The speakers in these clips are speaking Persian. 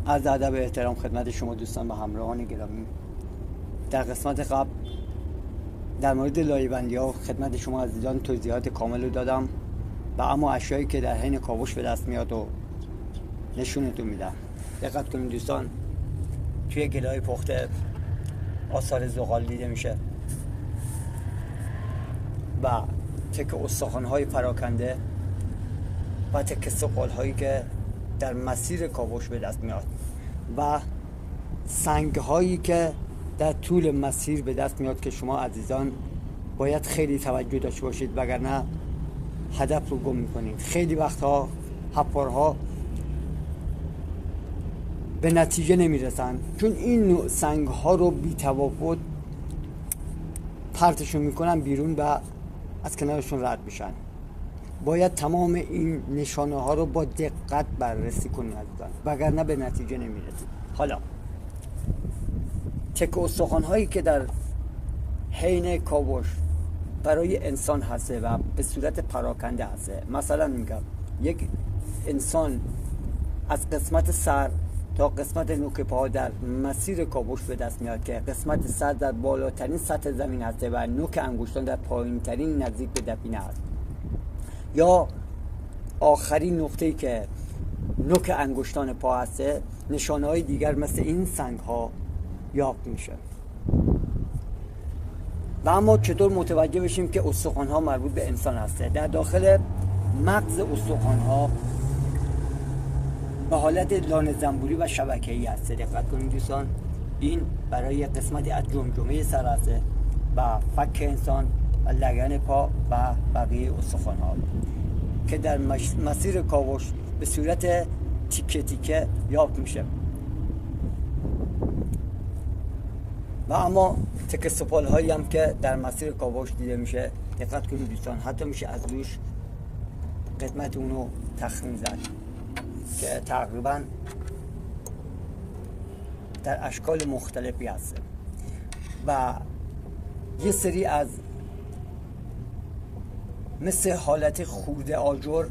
عرض ادب و احترام خدمت شما دوستان و همراهان گرامی. در قسمت قبل در مورد لایه‌بندی ها خدمت شما عزیزان توضیحات کامل رو دادم و اما اشیایی که در حین کاوش به دست میاد و نشونتون میدم. دقت کنید دوستان، توی گلای پخته آثار زغال دیده میشه و تک استخوان‌های پراکنده و تک سفال‌هایی که در مسیر کاوش به دست میاد و سنگ‌هایی که در طول مسیر به دست میاد که شما عزیزان باید خیلی توجه داشته باشید وگرنه هدف رو گم میکنید. خیلی وقتها حفارها به نتیجه نمیرسن چون این نوع سنگ‌ها رو بی توافت پرتشون میکنن بیرون و از کنارشون رد میشن. باید تمام این نشانه ها رو با دقت بررسی کنید عزیزان وگرنه به نتیجه نمیرسید. حالا تک استخوان هایی که در حین کاوش برای انسان هسته و به صورت پراکنده هسته، مثلا میگم یک انسان از قسمت سر تا قسمت نوک پا در مسیر کاوش به دست میاد که قسمت سر در بالاترین سطح زمین هسته و نوک انگشتان در پایین ترین نزدیک به دفینه هست، یا آخرین نقطه‌ای که نوک انگشتان پا هسته، نشانه های دیگر مثل این سنگ ها یافت میشه. و اما چطور متوجه بشیم که استخوان ها مربوط به انسان هسته؟ در داخل مغز استخوان ها به حالت لانه زنبوری و شبکه‌ای هسته. دقت کنید دوستان، این برای قسمتی از جمجمه سر هسته و فک انسان و لگن پا و بقیه استخوان ها که در مسیر کاوش به صورت تیکه تیکه یافت میشه. و اما تک سفال هایی هم که در مسیر کاوش دیده میشه، دقت کنید دوستان، حتی میشه از روش قسمت اونو تخمین زد که تقریبا در اشکال مختلفی هست و یه سری از مثل حالت خورده آجر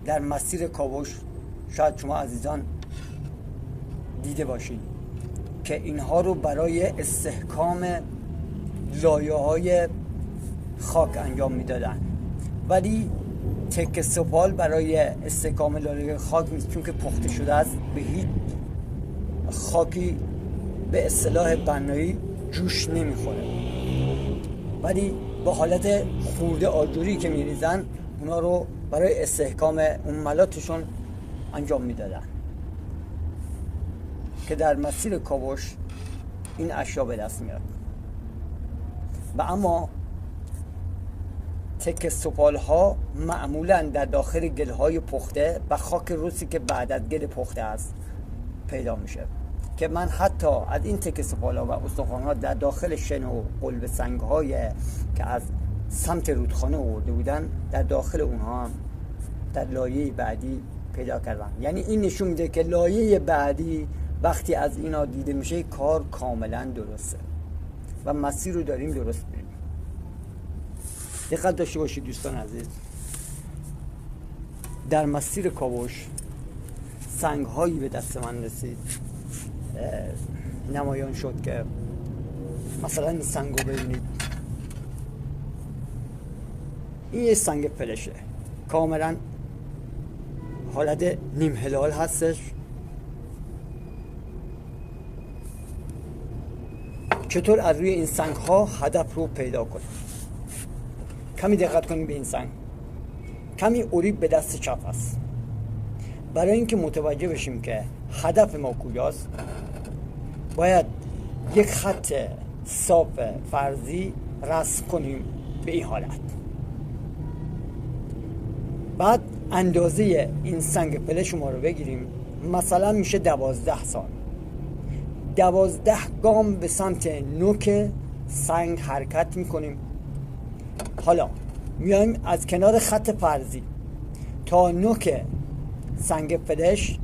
در مسیر کاوش شاید شما عزیزان دیده باشید که اینها رو برای استحکام لایه‌های خاک انجام میدادن، ولی تک سفال برای استحکام لایه خاک نیست چون که پخته شده است، به هیچ خاکی به اصطلاح بنایی جوش نمیخوره، ولی با حالت خورده آجوری که میریزن اونا رو برای استحکام اون ملاتشون انجام میدادن که در مسیر کاوش این اشیا به دست میاد. و اما تک سفال ها معمولا در داخل گل های پخته و خاک روسی که بعد از گل پخته است پیدا میشه که من حتی از این تک سفال ها و استخوان ها در داخل شن و قلب سنگ های که از سمت رودخانه آورده بودن در داخل اونها هم در لایه بعدی پیدا کردن. یعنی این نشون میده که لایه بعدی وقتی از اینا دیده میشه کار کاملا درسته و مسیر رو داریم درست بریم. دقت داشته باشید دوستان عزیز، در مسیر کاوش سنگ هایی به دست من رسید نمایان شد که مثلا این سنگ رو ببینید، این یه سنگ فلشه کاملا حالت نیم هلال هستش. چطور از روی این سنگ ها هدف رو پیدا کنیم؟ کمی دقت کنیم به این سنگ، کمی اوریب به دست چپ است. برای اینکه متوجه بشیم که هدف ما کجاست باید یک خط صاف فرضی رسم کنیم به این حالت. بعد اندازه این سنگ فلش ما رو بگیریم، مثلا میشه 12 سال، 12 گام به سمت نوک سنگ حرکت میکنیم. حالا میایم از کنار خط فرضی تا نوک سنگ فلش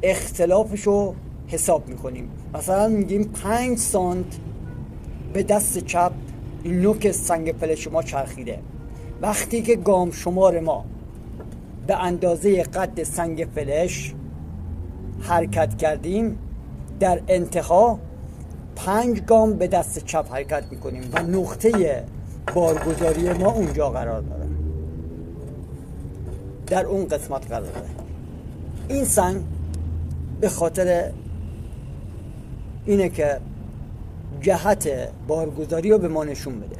اختلافش رو حساب میکنیم. مثلا میگیم 5 سانت به دست چپ این نوک سنگ فلش ما چرخیده. وقتی که گام شمار ما به اندازه قد سنگ فلش حرکت کردیم در انتها 5 گام به دست چپ حرکت میکنیم و نقطه بارگذاری ما اونجا قرار داره، در اون قسمت قرار داره. این سنگ به خاطر اینه که جهت بارگذاری رو به ما نشون بده.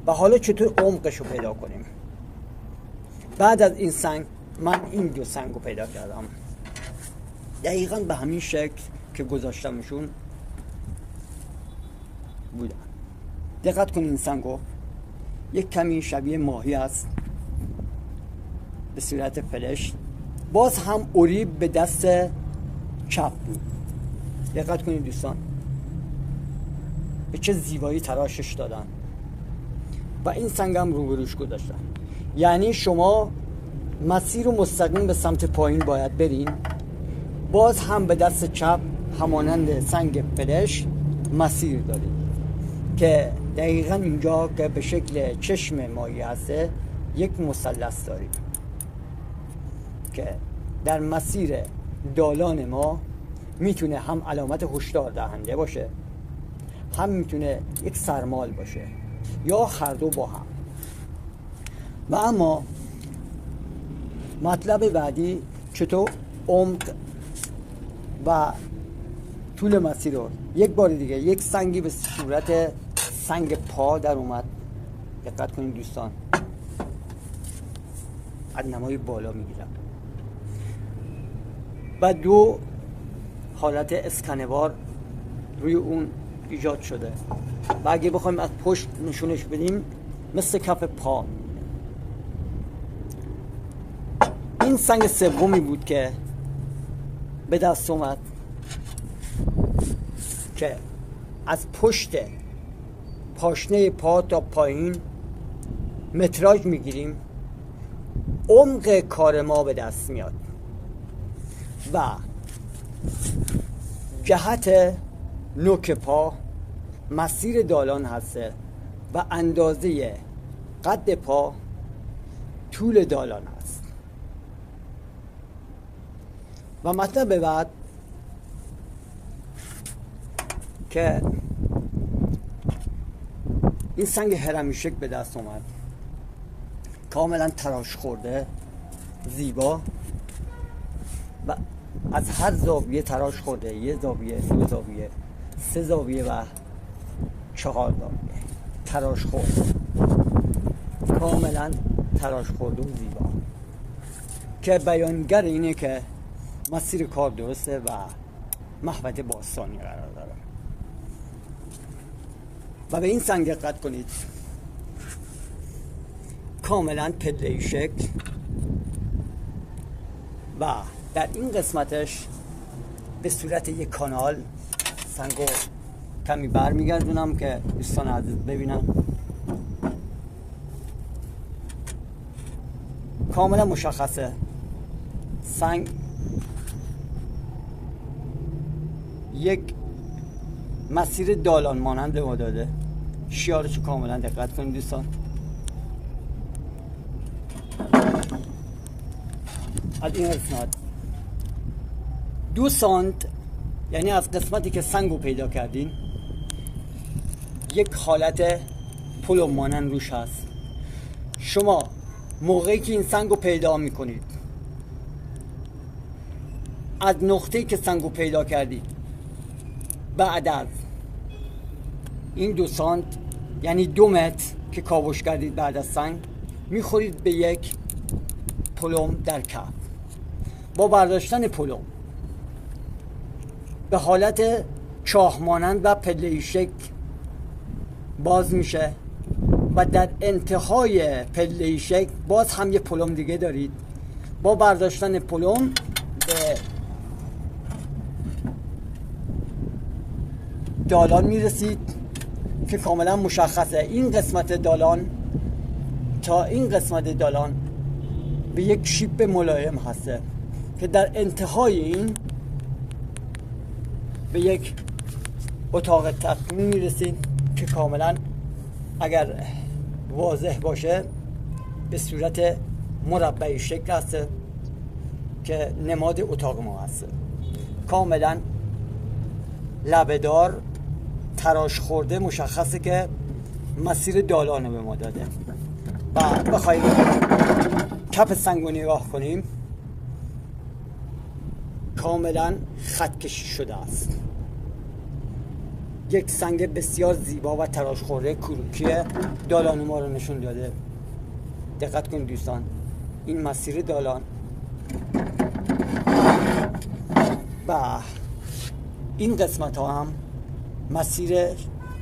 و حالا چطور عمقش رو پیدا کنیم؟ بعد از این سنگ من این 2 سنگ رو پیدا کردم، دقیقا به همین شکل که گذاشتمشون بودن. دقت کنید، این سنگ رو یک کمی شبیه ماهی است به صورت فلش، باز هم اوریب به دست چپ بود. دقت کنید دوستان به چه زیبایی تراشش دادن و این سنگ هم روبروش گذاشتن. یعنی شما مسیر رو مستقیم به سمت پایین باید برین، باز هم به دست چپ همانند سنگ فلش مسیر دارید که دقیقا اینجا که به شکل چشم ماهی هسته یک مثلث دارید که در مسیر دالان ما میتونه هم علامت هشدار دهنده باشه، هم میتونه یک سرمال باشه، یا هر دو با هم. و اما مطلب بعدی چطور عمق و طول مسیر رو یک بار دیگه یک سنگی به صورت سنگ پا در اومد. دقت کنید دوستان، از نمای بالا میگیرم و 2 حالت اسکنوار روی اون ایجاد شده و اگه بخوایم از پشت نشونش بدیم مثل کف پا. این سنگ سومی بود که به دست اومد که از پشت پاشنه پا تا پایین متراژ میگیریم، عمق کار ما به دست میاد و جهت نوک پا مسیر دالان هسته و اندازه قد پا طول دالان هست. و مطلب بعد که این سنگ هرمیشک به دست اومد، کاملا تراش خورده، زیبا و از هر زاویه تراش خورده، 1 زاویه، 2 زاویه، 3 زاویه و 4 زاویه تراش خورده، کاملا تراش خورده و زیبا که بیانگر اینه که مسیر کار درسته و محوطه باستانی قرار داره. و به این سنگ دقت کنید، کاملا پله‌ای شکل و در این قسمتش به صورت یک کانال. سنگو کمی برمیگردونم که دوستان عزیز ببینن، کاملا مشخصه سنگ یک مسیر دالان مانند به ما داده. شیارشو کاملا دقت کنید دوستان، از این قسمت 2 سانت، یعنی از قسمتی که سنگو پیدا کردین یک حالت پلو مانند روش هست. شما موقعی که این سنگو پیدا میکنید از نقطه‌ای که سنگو پیدا کردید بعد از این 2 سانت یعنی 2 متر که کاوش کردید بعد از سنگ میخورید به یک پلم در کف. با برداشتن پلم به حالت چاه مانند و پله‌ای شکل باز میشه و در انتهای پله‌ای شکل باز هم یه پلم دیگه دارید. با برداشتن پلم به دالان میرسید که کاملا مشخصه این قسمت دالان تا این قسمت دالان به یک شیب ملایم هسته که در انتهای این به یک اتاق تخمین میرسید که کاملا اگر واضح باشه به صورت مربعی شکل هسته که نماد اتاق ما هسته. کاملا لبه‌دار، تراش خورده، مشخصه که مسیر دالانو به ما داده. و بخوایم کف سنگ رو نگاه کنیم، کاملا خط کشی شده است. یک سنگ بسیار زیبا و تراش خورده کروکی دالان ما رو نشون داده. دقت کنید دوستان، این مسیر دالان و این قسمت ها هم مسیر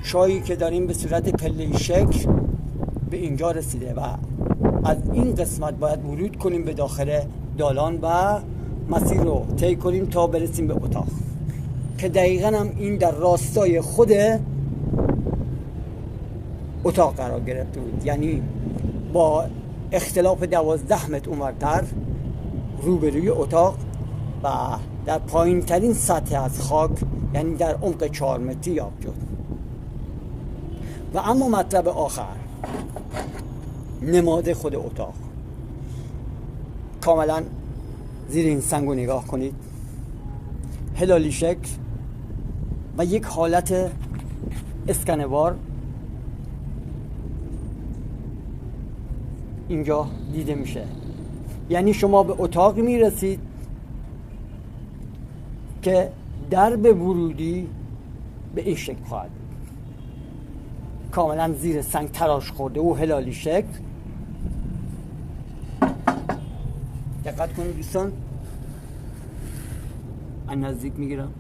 چایی که داریم به صورت پله شکل به اینجا رسیده و از این قسمت باید ورود کنیم به داخل دالان و مسیر رو طی کنیم تا برسیم به اتاق، که دقیقا هم این در راستای خود اتاق قرار گرفته بود. یعنی با اختلاف 12 متر اونورتر روبروی اتاق و در پایین ترین سطح از خاک، یعنی در عمق 4 متری یافت شد. و اما مطلب آخر، نماد خود اتاق. کاملا زیر این سنگ رو نگاه کنید، هلالی شکل و یک حالت اسکنوار اینجا دیده میشه. یعنی شما به اتاقی میرسید که درب ورودی به این شکل خواهد بود، کاملا زیر سنگ تراش خورده و هلالی شکل. دقت کنید دوستان، از نزدیک میگیرم.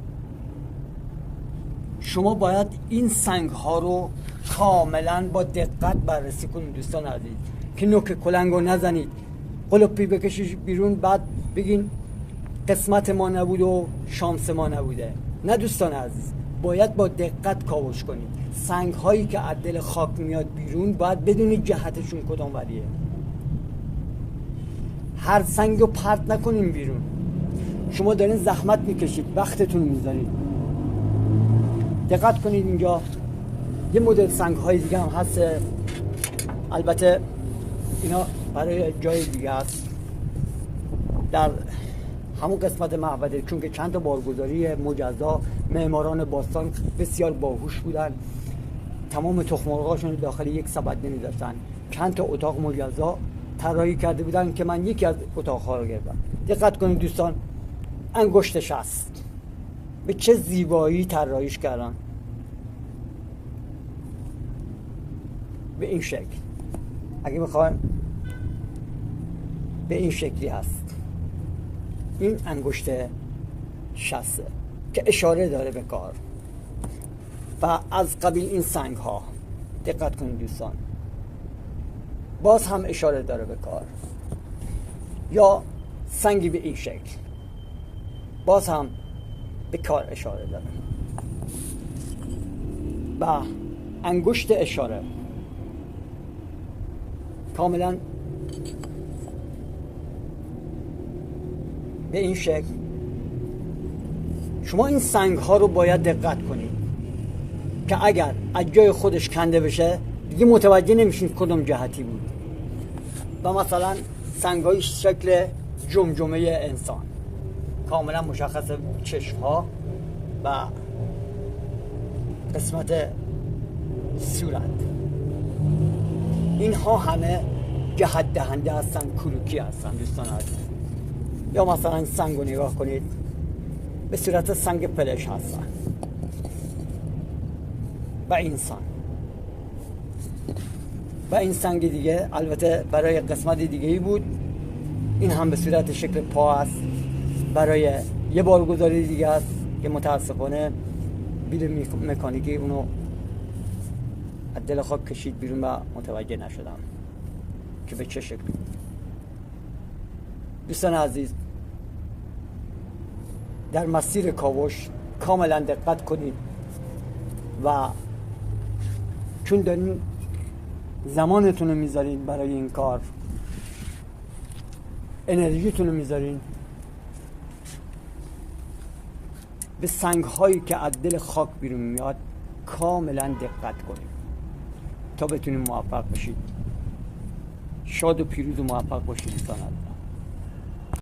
شما باید این سنگ ها رو کاملا با دقت بررسی کنید دوستان عزیز، که نوک کلنگ رو نزنید، قلپی بکشید بیرون بعد بگین قسمت ما نبود و شانس ما نبوده. نه دوستان عزیز، باید با دقت کاوش کنید. سنگ هایی که از دل خاک میاد بیرون باید بدونید جهتشون کدام وریه. هر سنگ رو پرت نکنین بیرون. شما دارین زحمت میکشید، وقتتون میذارید. دقت کنید اینجا یه مدل سنگ های دیگه هم هست، البته اینا برای جای دیگه است، در همون قسمت معبده، چون که چند تا بارگذاری مجزا، معماران باستان بسیار باهوش بودن، تمام تخم مرغاشون داخل یک سبد نمیذاشتن. چند تا اتاق مجزا طراحی کرده بودن که من یکی از اتاقها رو گرفتم. دقت کنید دوستان، انگشتش هست، به چه زیبایی طراحیش کردن. به این شکل، اگه بخوایم به این شکلی هست. این انگشت شسته که اشاره داره به کار. و از قبیل این سنگ ها دقت کنید دوستان، باز هم اشاره داره به کار. یا سنگی به این شکل، باز هم به کار اشاره داره. و انگشت اشاره کاملا به این شکل. شما این سنگ ها رو باید دقت کنید که اگر از جای خودش کنده بشه دیگه متوجه نمیشین کدوم جهتی بود. و مثلا سنگ های شکل جمجمه انسان، کاملا مشخص چشم ها و قسمت صورت، اینها همه جهت دهنده هستن، کروکی هستن دوستان عزیز. یا مثلا این سنگ رو نگاه کنید، به صورت سنگ پلش هستن. و این سنگ دیگه البته برای قسمت دیگه ای بود، این هم به صورت شکل پا است، برای یه بارگذاری دیگه است که متاسفانه بید مکانیکی اونو از دل خاک کشید بیرون و متوجه نشدم که به چه شکلی. دوستان عزیز، در مسیر کاوش کاملا دقت کنید و چون دارین زمانتون رو میذارین برای این کار، انرژیتون رو میذارین، به سنگ هایی که از دل خاک بیرون میاد کاملا دقت کنید تا بتونید موفق بشید. شاد و پیروز و موفق باشید دوستان.